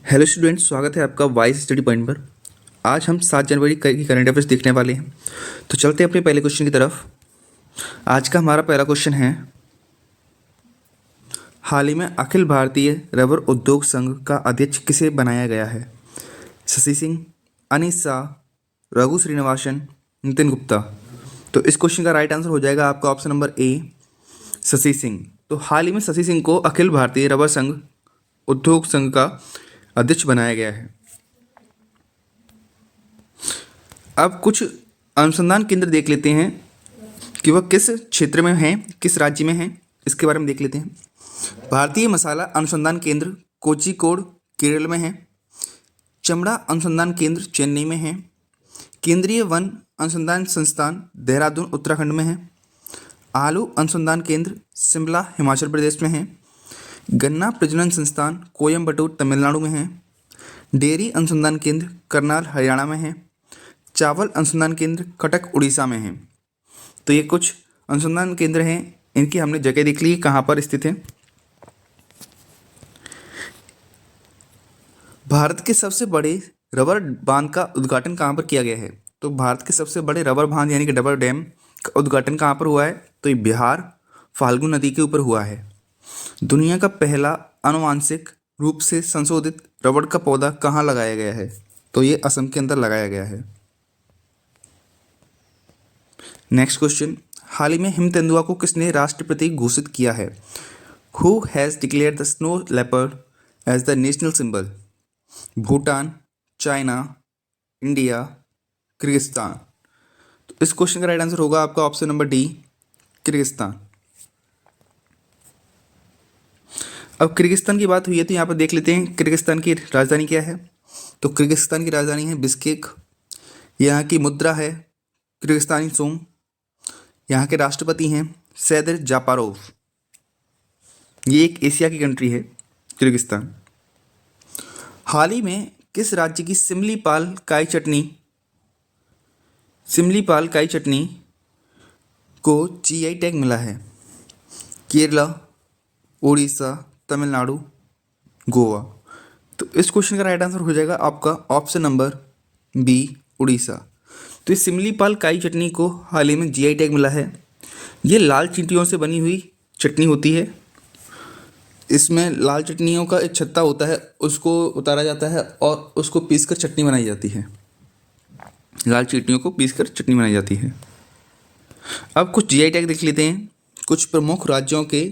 Hello students, स्वागत है आपका वाइस स्टडी पॉइंट पर। आज हम 7 जनवरी की करंट अफेयर्स देखने वाले हैं। तो चलते हैं अपने पहले क्वेश्चन की तरफ। आज का हमारा पहला क्वेश्चन है, हाल ही में अखिल भारतीय रबर उद्योग संघ का अध्यक्ष किसे बनाया गया है? शशि सिंह, अनिश शाह, रघु श्रीनिवासन, नितिन गुप्ता। तो इस क्वेश्चन का राइट आंसर हो जाएगा आपका option number A, Shashi Singh. तो हाल ही में शशि सिंह को अखिल भारतीय रबर संघ उद्योग संघ का अध्यक्ष बनाया गया है। अब कुछ अनुसंधान केंद्र देख लेते हैं कि वह किस क्षेत्र में हैं, किस राज्य में हैं, इसके बारे में देख लेते हैं। भारतीय मसाला अनुसंधान केंद्र कोझिकोड केरल में है। चमड़ा अनुसंधान केंद्र चेन्नई में है। केंद्रीय वन अनुसंधान संस्थान देहरादून उत्तराखंड में है। आलू अनुसंधान केंद्र शिमला हिमाचल प्रदेश में है। गन्ना प्रजनन संस्थान कोयम्बटूर तमिलनाडु में है। डेयरी अनुसंधान केंद्र करनाल हरियाणा में है। चावल अनुसंधान केंद्र कटक उड़ीसा में है। तो ये कुछ अनुसंधान केंद्र हैं, इनकी हमने जगह देख ली कहाँ पर स्थित है। भारत के सबसे बड़े रबर बांध का उद्घाटन कहाँ पर किया गया है? तो भारत के सबसे बड़े रबर बांध यानी कि रबर डैम का उद्घाटन कहाँ पर हुआ है? तो ये बिहार फाल्गु नदी के ऊपर हुआ है। दुनिया का पहला आनुवांशिक रूप से संशोधित रबड़ का पौधा कहाँ लगाया गया है? तो ये असम के अंदर लगाया गया है। नेक्स्ट क्वेश्चन, हाल ही में हिम तेंदुआ को किसने राष्ट्रपति घोषित किया है? Who has declared the snow leopard as the national symbol? Bhutan, China, India, Kyrgyzstan. तो इस क्वेश्चन का राइट आंसर होगा आपका ऑप्शन नंबर डी, किर्गिस्तान। अब किर्गिस्तान की बात हुई है तो यहाँ पर देख लेते हैं किर्गिस्तान की राजधानी क्या है। तो किर्गिस्तान की राजधानी है बिश्केक। यहाँ की मुद्रा है किर्गिस्तानी सोम। यहाँ के राष्ट्रपति हैं सैदर जापारोव। ये एक एशिया की कंट्री है किर्गिस्तान। हाल ही में किस राज्य की सिमलीपाल काई चटनी को जीआई टैग मिला है? केरला, उड़ीसा, तमिलनाडु, गोवा। तो इस क्वेश्चन का राइट आंसर हो जाएगा आपका ऑप्शन नंबर बी, उड़ीसा। तो इस सिमलीपाल काई चटनी को हाल ही में जीआई टैग मिला है। ये लाल चींटियों से बनी हुई चटनी होती है। इसमें लाल चटनियों का एक छत्ता होता है, उसको उतारा जाता है और उसको पीसकर चटनी बनाई जाती है। लाल चींटियों को पीसकर चटनी बनाई जाती है। अब कुछ जीआई टैग देख लेते हैं। कुछ प्रमुख राज्यों के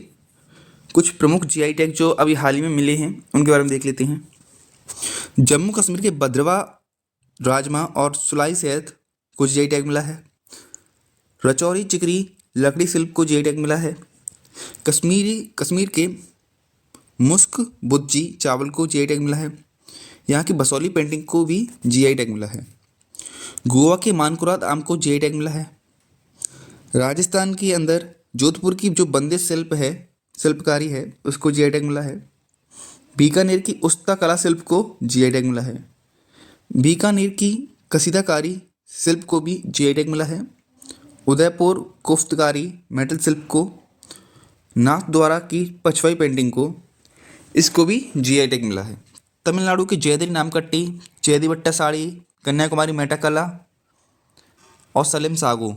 कुछ प्रमुख जीआई टैग जो अभी हाल ही में मिले हैं उनके बारे में देख लेते हैं। जम्मू कश्मीर के भद्रवा राजमा और सुलाई सेहत को जीआई टैग मिला है। रचौरी चिकरी लकड़ी शिल्प को जीआई टैग मिला है। कश्मीर के मुस्क बुज्जी चावल को जीआई टैग मिला है। यहाँ की बसौली पेंटिंग को भी जीआई टैग मिला है। गोवा के मानकुराद आम को जीआई टैग मिला है। राजस्थान के अंदर जोधपुर की जो बंदिश शिल्पकारी है उसको जीआई टैग मिला है। बीकानेर की उस्ता कला शिल्प को जीआई टैग मिला है। बीकानेर की कसीदाकारी शिल्प को भी जीआई टैग मिला है। उदयपुर कोफ्तकारी मेटल शिल्प को, नाथद्वारा की पछवाई पेंटिंग को, इसको भी जीआई टैग मिला है। तमिलनाडु की जयदिरी नामकट्टी, जयदिवट्टा साड़ी, कन्याकुमारी मेटाकला और सलेम सागो,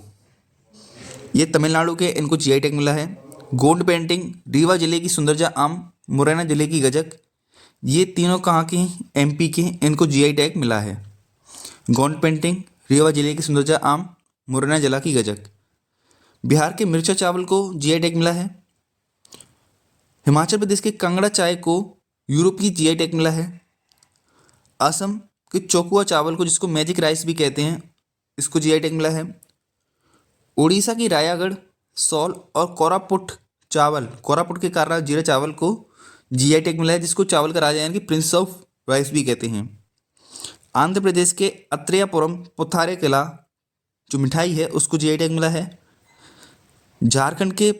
ये तमिलनाडु के, इनको जीआई टैग मिला है। गोंड पेंटिंग रीवा जिले की सुंदरजा आम, मुरैना जिले की गजक, ये तीनों कहाँ के हैं? एमपी के हैं, इनको जीआई टैग मिला है। गोंड पेंटिंग रीवा जिले की सुंदरजा आम, मुरैना जिला की गजक। बिहार के मिर्चा चावल को जीआई टैग मिला है। हिमाचल प्रदेश के कांगड़ा चाय को यूरोप की जीआई टैग मिला है। असम के चौकुआ चावल को, जिसको मैजिक राइस भी कहते हैं, इसको जीआई टैग मिला है। उड़ीसा की रायागढ़ सॉल और कोरापुट के कारा जीरा चावल को जीआई टैग मिला है, जिसको चावल का राजा यानी कि प्रिंस ऑफ राइस भी कहते हैं। आंध्र प्रदेश के अत्रेयापुरम पुथारे किला जो मिठाई है उसको जीआई टैग मिला है। झारखंड के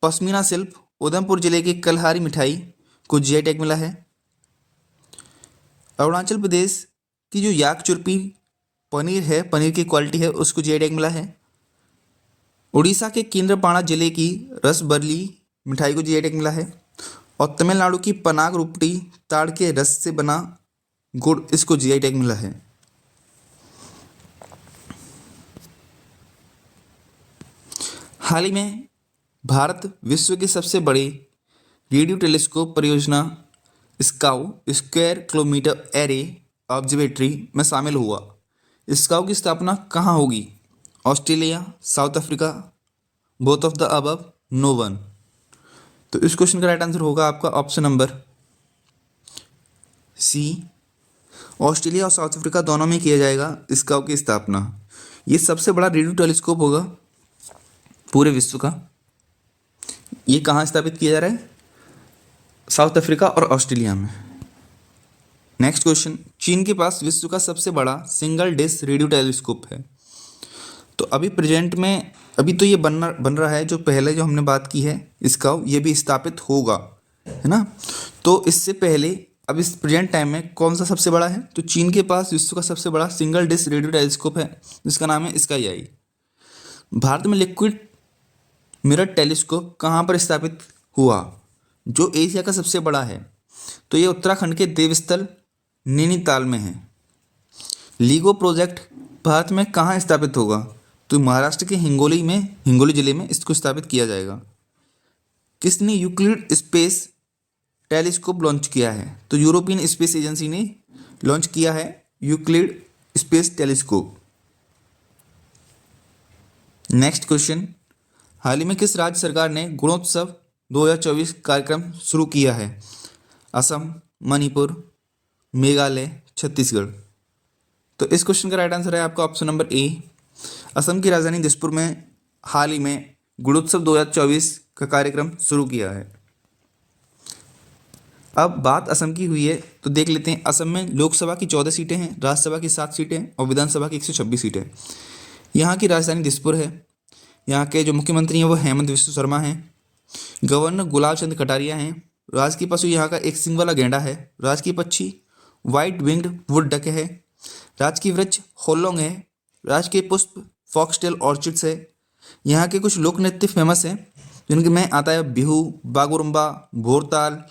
पश्मीना शिल्प उधमपुर जिले की कलहारी मिठाई को जीआई टैग मिला है। अरुणाचल प्रदेश की जो याक चुरपी पनीर है, पनीर की क्वालिटी है, उसको जीआई टैग मिला है। उड़ीसा के केंद्रपाड़ा जिले की रसबरली मिठाई को जीआई टैग मिला है। और तमिलनाडु की पनाग रुपटी ताड़ के रस से बना गुड़, इसको जीआई टैग मिला है। हाल ही में भारत विश्व की सबसे बड़ी रेडियो टेलीस्कोप परियोजना SKAO square kilometre array observatory में शामिल हुआ। स्काउ की स्थापना कहाँ होगी? Australia, South Africa, both of the above, no one. तो इस क्वेश्चन का राइट आंसर होगा आपका ऑप्शन नंबर सी, ऑस्ट्रेलिया और साउथ अफ्रीका दोनों में किया जाएगा स्काउ की स्थापना। ये सबसे बड़ा रेडियो टेलीस्कोप होगा पूरे विश्व का। ये कहाँ स्थापित किया जा रहा है? साउथ अफ्रीका और ऑस्ट्रेलिया में। नेक्स्ट क्वेश्चन, चीन के पास विश्व का सबसे बड़ा सिंगल डिश रेडियो टेलीस्कोप है। तो अभी प्रेजेंट में अभी तो ये बन रहा है, जो पहले जो हमने बात की है इसका, ये भी स्थापित होगा, है ना। तो इससे पहले अब इस प्रेजेंट टाइम में कौन सा सबसे बड़ा है? तो चीन के पास विश्व का सबसे बड़ा सिंगल डिश रेडियो टेलीस्कोप है, जिसका नाम है स्काई आई। भारत में लिक्विड मिरर टेलीस्कोप कहाँ पर स्थापित हुआ, जो एशिया का सबसे बड़ा है? तो ये उत्तराखंड के देवस्थल नैनीताल में है। लीगो प्रोजेक्ट भारत में कहाँ स्थापित होगा? तो महाराष्ट्र के हिंगोली जिले में इसको स्थापित किया जाएगा। किसने यूक्लिड स्पेस टेलीस्कोप लॉन्च किया है? तो यूरोपियन स्पेस एजेंसी ने लॉन्च किया है Euclid space telescope. Next question, हाल ही में किस राज्य सरकार ने गुणोत्सव 2024 कार्यक्रम शुरू किया है? असम, मणिपुर, मेघालय, छत्तीसगढ़। तो इस क्वेश्चन का राइट आंसर है आपका ऑप्शन नंबर ए, असम की राजधानी दिसपुर में हाल ही में गुणोत्सव 2024 का कार्यक्रम शुरू किया है। अब बात असम की हुई है तो देख लेते हैं। असम में लोकसभा की 14 सीटें हैं, राज्यसभा की 7 सीटें और विधानसभा की 126 सीटें। यहाँ की राजधानी दिसपुर है। यहाँ के जो मुख्यमंत्री हैं वो हेमंत बिस्व शर्मा हैं। गवर्नर गुलाब चंद कटारिया हैं। राजकीय पशु यहाँ का एक सिंग वाला गेंडा है। राजकीय पक्षी वाइट विंग्ड वुड डक है। राजकीय वृक्ष होलोंग है। राजकीय पुष्प फॉक्सटेल ऑर्चिड्स है। यहाँ के कुछ लोक नृत्य फेमस हैं, जिनके में आता है बिहू, बागुरुम्बा, भोरताल,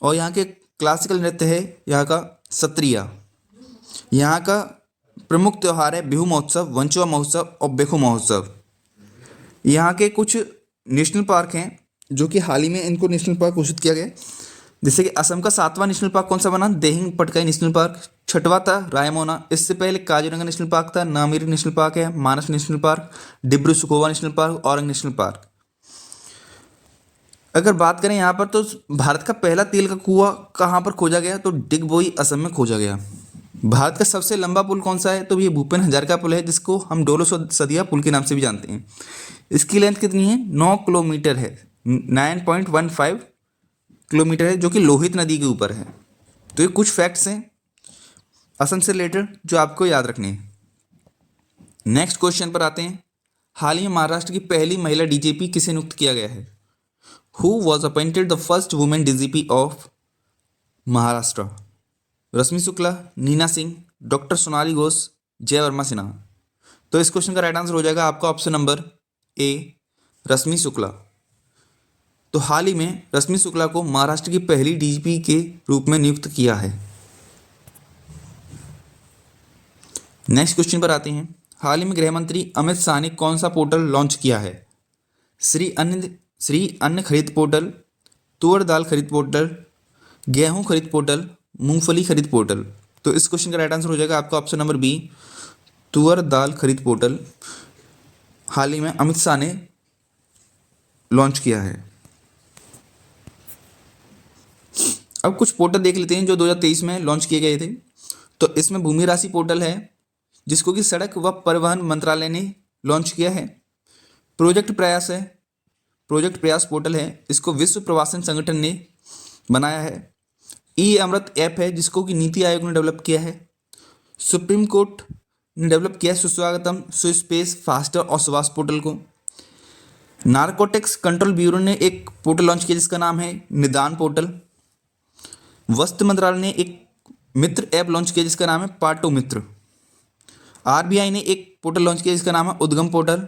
और यहाँ के क्लासिकल नृत्य है यहाँ का सत्रिया। यहाँ का प्रमुख त्यौहार है बिहू महोत्सव, वंचुआ महोत्सव और बेखो महोत्सव। यहाँ के कुछ नेशनल पार्क हैं, जो कि हाल ही में इनको नेशनल पार्क घोषित किया गया। जैसे कि असम का 7वां नेशनल पार्क कौन सा बना? Dehing Patkai national park. 6वां था रायमोना। इससे पहले काजीरंगा नेशनल पार्क था, नामेरी नेशनल पार्क है, Manas national park, Dibru Saikhowa national park, Orang national park. अगर बात करें यहाँ पर, तो भारत का पहला तेल का कुआं कहाँ पर खोजा गया? तो डिगबोई असम में खोजा गया। भारत का सबसे लंबा पुल कौन सा है? तो ये भूपेन हजारिका पुल है, जिसको हम डोलो सदिया पुल के नाम से भी जानते हैं। इसकी लेंथ कितनी है? 9 किलोमीटर है, 9.15 किलोमीटर है, जो कि लोहित नदी के ऊपर है। तो ये कुछ फैक्ट्स हैं असम से रिलेटेड जो आपको याद रखने हैं। नेक्स्ट क्वेश्चन पर आते हैं। हाल ही में महाराष्ट्र की पहली महिला डीजीपी किसे नियुक्त किया गया है? Who was appointed the first women DGP of Maharashtra? Rashmi Shukla, Neena Singh, doctor Sonali Ghosh, Jai Verma Sinha. तो इस क्वेश्चन का राइट आंसर हो जाएगा आपका ऑप्शन नंबर ए, रश्मि शुक्ला। तो हाल ही में रश्मि शुक्ला को महाराष्ट्र की पहली डीजीपी के रूप में नियुक्त किया है। नेक्स्ट क्वेश्चन पर आते हैं। हाल ही में गृह मंत्री अमित शाह ने कौन सा पोर्टल लॉन्च किया है? श्री अन्न खरीद पोर्टल, तुअर दाल खरीद पोर्टल, गेहूं खरीद पोर्टल, मूंगफली खरीद पोर्टल। तो इस क्वेश्चन का राइट आंसर हो जाएगा आपका ऑप्शन नंबर बी, तुअर दाल खरीद पोर्टल। हाल ही में अमित शाह ने लॉन्च किया है। अब कुछ पोर्टल देख लेते हैं जो 2023 में लॉन्च किए गए थे। तो इसमें भूमि राशि पोर्टल है, जिसको कि सड़क व परिवहन मंत्रालय ने लॉन्च किया है। प्रोजेक्ट प्रयास है, प्रोजेक्ट प्रयास पोर्टल है, इसको विश्व प्रवासन संगठन ने बनाया है। ई अमृत ऐप है, जिसको कि नीति आयोग ने डेवलप किया है। सुप्रीम कोर्ट ने डेवलप किया है सुस्वागतम, सुस्पेस, फास्टर और सुवास पोर्टल को। नारकोटिक्स कंट्रोल ब्यूरो ने एक पोर्टल लॉन्च किया, जिसका नाम है निदान पोर्टल। वस्त्र मंत्रालय ने एक मित्र ऐप लॉन्च किया, जिसका नाम है पाटो मित्र। आरबीआई ने एक पोर्टल लॉन्च किया, जिसका नाम है उद्गम पोर्टल।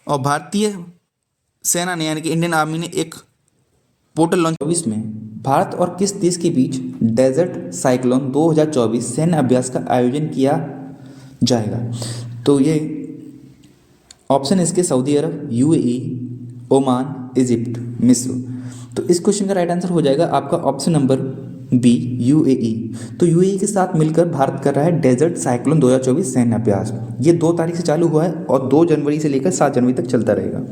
और भारतीय सेना ने यानी कि इंडियन आर्मी ने एक पोर्टल लॉन्च 24 में भारत और किस देश के बीच डेजर्ट साइक्लोन 2024 सैन्य अभ्यास का आयोजन किया जाएगा? तो ये ऑप्शन इसके सऊदी अरब, यूएई, ओमान, इजिप्ट, मिस्र। तो इस क्वेश्चन का राइट आंसर हो जाएगा आपका ऑप्शन नंबर बी, यूएई। तो यूएई के साथ मिलकर भारत कर रहा है डेजर्ट साइक्लोन 2024 सैन्य अभ्यास। ये 2 तारीख से चालू हुआ है और 2 जनवरी से लेकर 7 जनवरी तक चलता रहेगा।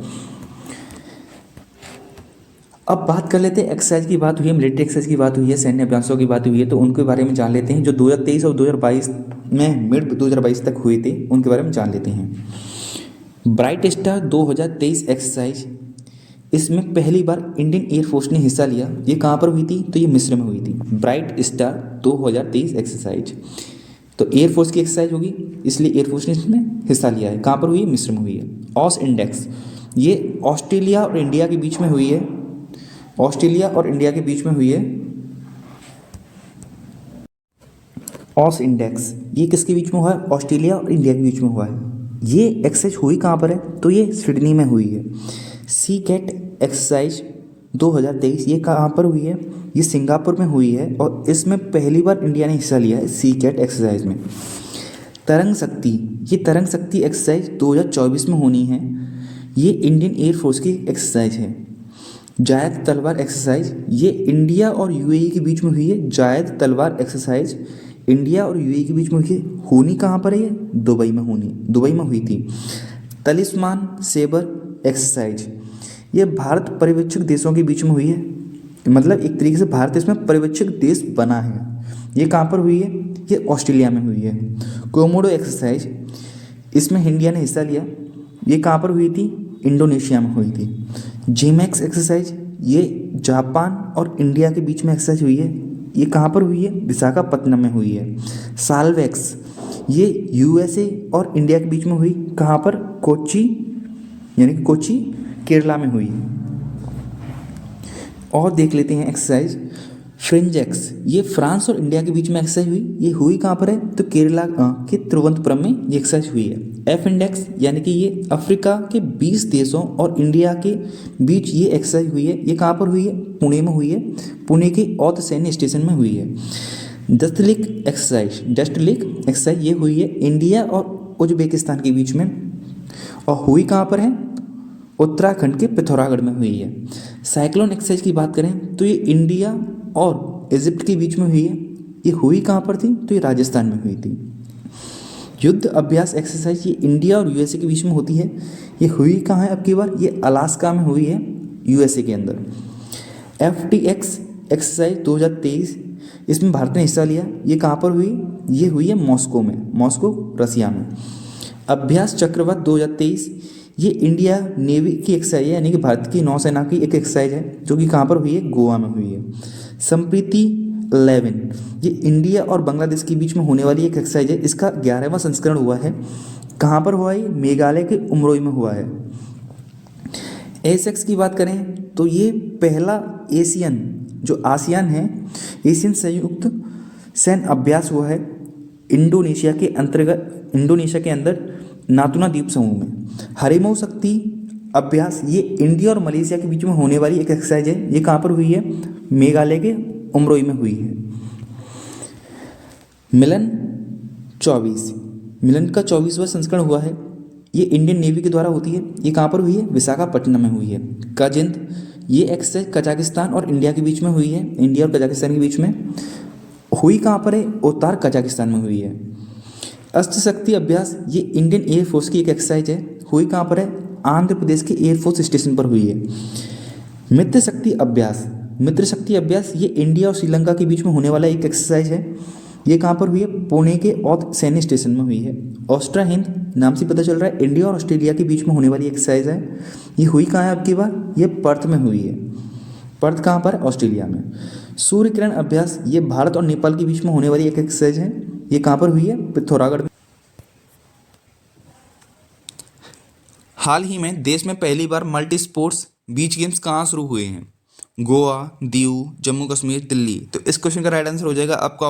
अब बात कर लेते हैं एक्सरसाइज की बात हुई है, मिलिट्री एक्सरसाइज की बात हुई है, सैन्य अभ्यासों की बात हुई है, तो उनके बारे में जान लेते हैं। जो 2023 और 2022 में मिड 2022 तक हुए थे उनके बारे में जान लेते हैं। ब्राइट स्टार 2023 एक्सरसाइज, इसमें पहली बार इंडियन एयरफोर्स ने हिस्सा लिया। ये कहाँ पर हुई थी? तो ये मिस्र में हुई थी। ब्राइट स्टार 2023 एक्सरसाइज, तो एयरफोर्स की एक्सरसाइज होगी, इसलिए एयरफोर्स ने इसमें हिस्सा लिया है। कहाँ पर हुई है? मिस्र में हुई है। ऑस इंडेक्स, ये ऑस्ट्रेलिया और इंडिया के बीच में हुई है। ऑस्ट्रेलिया और इंडिया के बीच में हुई है ऑस इंडेक्स। ये किसके बीच में हुआ है? ऑस्ट्रेलिया और इंडिया के बीच में हुआ है। ये एक्सरसाइज हुई कहाँ पर है? तो ये सिडनी में हुई है। सी कैट एक्सरसाइज 2023, ये कहाँ पर हुई है? ये सिंगापुर में हुई है और इसमें पहली बार इंडिया ने हिस्सा लिया है सी कैट एक्सरसाइज में। तरंग शक्ति, ये तरंग शक्ति एक्सरसाइज 2024 में होनी है। ये इंडियन एयरफोर्स की एक्सरसाइज है। जायद तलवार एक्सरसाइज, ये इंडिया और यूएई के बीच में हुई है। जायद तलवार एक्सरसाइज इंडिया और यूएई के बीच में हुई है। होनी कहाँ पर है? ये दुबई में होनी, दुबई में हुई थी। तलिस्मान सेबर एक्सरसाइज, ये भारत पर्यवेक्षक देशों के बीच में हुई है। मतलब एक तरीके से भारत इसमें पर्यवेक्षक देश बना है। ये कहाँ पर हुई है? ये ऑस्ट्रेलिया में हुई है। कोमोडो एक्सरसाइज, इसमें इंडिया ने हिस्सा लिया। ये कहाँ पर हुई थी? इंडोनेशिया में हुई थी। जीमैक्स एक्सरसाइज, ये जापान और इंडिया के बीच में एक्सरसाइज हुई है। ये कहाँ पर हुई है? विशाखापत्तनम में हुई है। साल्वेक्स, ये यूएसए और इंडिया के बीच में हुई। कहाँ पर? कोच्चि, यानी कि कोच्चि केरला में हुई। और देख लेते हैं एक्सरसाइज फ्रिंजेक्स, ये फ्रांस और इंडिया के बीच में एक्सरसाइज हुई। ये हुई कहाँ पर है? तो केरला के तिरुवनंतपुरम में ये एक्सरसाइज हुई है। एफ इंडेक्स, यानी कि ये अफ्रीका के 20 देशों और इंडिया के बीच ये एक्सरसाइज हुई है। ये कहाँ पर हुई है? पुणे में हुई है। पुणे के औध सैन्य स्टेशन में हुई है। डस्टलिक एक्सरसाइज, ये हुई है इंडिया और उज्बेकिस्तान के बीच में। और हुई कहाँ पर है? उत्तराखंड के पिथौरागढ़ में हुई है। साइक्लोन एक्सरसाइज की बात करें तो ये इंडिया और इजिप्ट के बीच में हुई है। ये हुई कहाँ पर थी? तो ये राजस्थान में हुई थी। युद्ध अभ्यास एक्सरसाइज, ये इंडिया और यूएसए के बीच में होती है। ये हुई कहाँ है अब की बार? ये अलास्का में हुई है, यूएसए के अंदर। FTX एक्सरसाइज 2023, इसमें भारत ने हिस्सा लिया। ये कहाँ पर हुई? ये हुई है मॉस्को में, मॉस्को रसिया में। अभ्यास चक्रवात 2023, ये इंडिया नेवी की एक्सरसाइज है, यानी कि भारत की नौसेना की एक एक्सरसाइज है, जो कि कहाँ पर हुई है? गोवा में हुई है। संप्रीति 11, ये इंडिया और बांग्लादेश के बीच में होने वाली एक एक्सरसाइज है। इसका 11वां संस्करण हुआ है। कहाँ पर हुआ है? मेघालय के उमरोई में हुआ है। एसेक्स की बात करें तो ये पहला एशियन, जो आसियान है, एशियन संयुक्त सैन्य अभ्यास हुआ है इंडोनेशिया के अंदर नातुना द्वीप समूह में। हरिमऊ शक्ति अभ्यास, ये इंडिया और मलेशिया के बीच में होने वाली एक एक्सरसाइज है। ये कहाँ पर हुई है? मेघालय के उमरोई में हुई है। मिलन 24, मिलन का 24वां संस्करण हुआ है। ये इंडियन नेवी के द्वारा होती है। ये कहाँ पर हुई है? विशाखापट्टनम में हुई है। काजिंद, ये एक्सरसाइज कजाकिस्तान और इंडिया के बीच में हुई है। इंडिया और कजाकिस्तान के बीच में हुई कहाँ पर है? उत्तर कजाकिस्तान में हुई है। अस्त्र शक्ति अभ्यास, ये इंडियन एयरफोर्स की एक एक्सरसाइज है। हुई कहाँ पर है? आंध्र प्रदेश के एयरफोर्स स्टेशन पर हुई है। मित्र शक्ति अभ्यास, ये इंडिया और श्रीलंका के बीच में होने वाला एक एक्सरसाइज है। ये कहाँ पर हुई है? पुणे के औध सैन्य स्टेशन में हुई है। ऑस्ट्रा हिंद नाम से पता चल रहा है इंडिया और ऑस्ट्रेलिया के बीच में होने वाली एक्सरसाइज है। ये हुई कहाँ है आपकी बार? ये पर्थ में हुई है। पर्थ कहाँ पर? ऑस्ट्रेलिया में। सूर्य किरण अभ्यास, ये भारत और नेपाल के बीच में होने वाली एक एक्सरसाइज है। ये कहाँ पर हुई है? पिथौरागढ़ में। हाल ही में देश में पहली बार मल्टी स्पोर्ट्स बीच गेम्स कहाँ शुरू हुए हैं? गोवा, दीव, जम्मू कश्मीर, दिल्ली। तो इस क्वेश्चन का राइट आंसर हो जाएगा आपका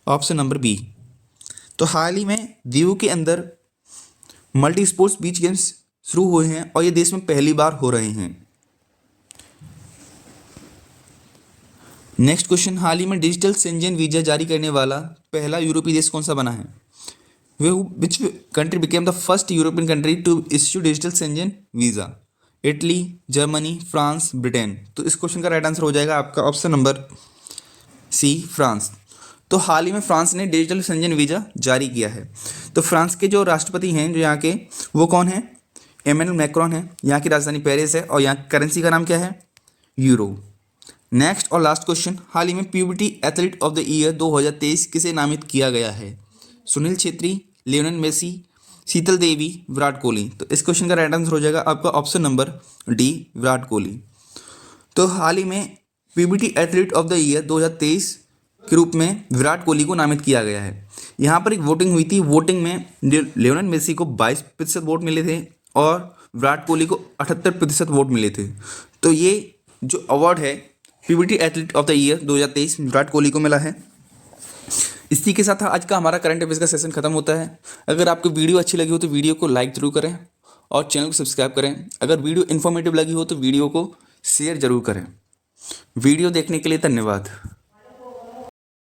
ऑप्शन नंबर बी। तो हाल ही में दीव के अंदर मल्टी स्पोर्ट्स बीच गेम्स शुरू हुए हैं और ये देश में पहली बार हो रहे हैं। नेक्स्ट क्वेश्चन, हाल ही में डिजिटल शेंजन वीजा जारी करने वाला पहला यूरोपीय देश कौन सा बना है? Which country became the first European country to issue digital Schengen visa? Italy, Germany, France, Britain. तो इस क्वेश्चन का राइट आंसर हो जाएगा आपका ऑप्शन नंबर सी, फ्रांस। तो हाल ही में फ्रांस ने डिजिटल शेंजन वीज़ा जारी किया है। तो फ्रांस के जो राष्ट्रपति हैं जो यहाँ के, वो कौन है? इमैनुअल मैक्रोन है। यहाँ की राजधानी पेरिस है और यहाँ की करेंसी का नाम क्या है? यूरो। नेक्स्ट और लास्ट क्वेश्चन, हाल ही में puberty athlete of the year 2023 किसे नामित किया गया है? सुनील छेत्री, लियोनेल मेसी, शीतल देवी, विराट कोहली। तो इस क्वेश्चन का राइट आंसर हो जाएगा आपका option number D, Virat Kohli. तो हाल ही में puberty athlete of the year 2023 के रूप में विराट कोहली को नामित किया गया है। यहाँ पर एक वोटिंग हुई थी, वोटिंग में लियोनेल मेसी को 22% वोट मिले थे और विराट कोहली को 78% वोट मिले थे। तो ये जो अवार्ड है puberty athlete of the year 2023 Virat Kohli को मिला है। इसी के साथ आज का हमारा करंट अफेयर्स का सेशन खत्म होता है। अगर आपको वीडियो अच्छी लगी हो तो वीडियो को लाइक जरूर करें और चैनल को सब्सक्राइब करें। अगर वीडियो इन्फॉर्मेटिव लगी हो तो वीडियो को शेयर जरूर करें। वीडियो देखने के लिए धन्यवाद।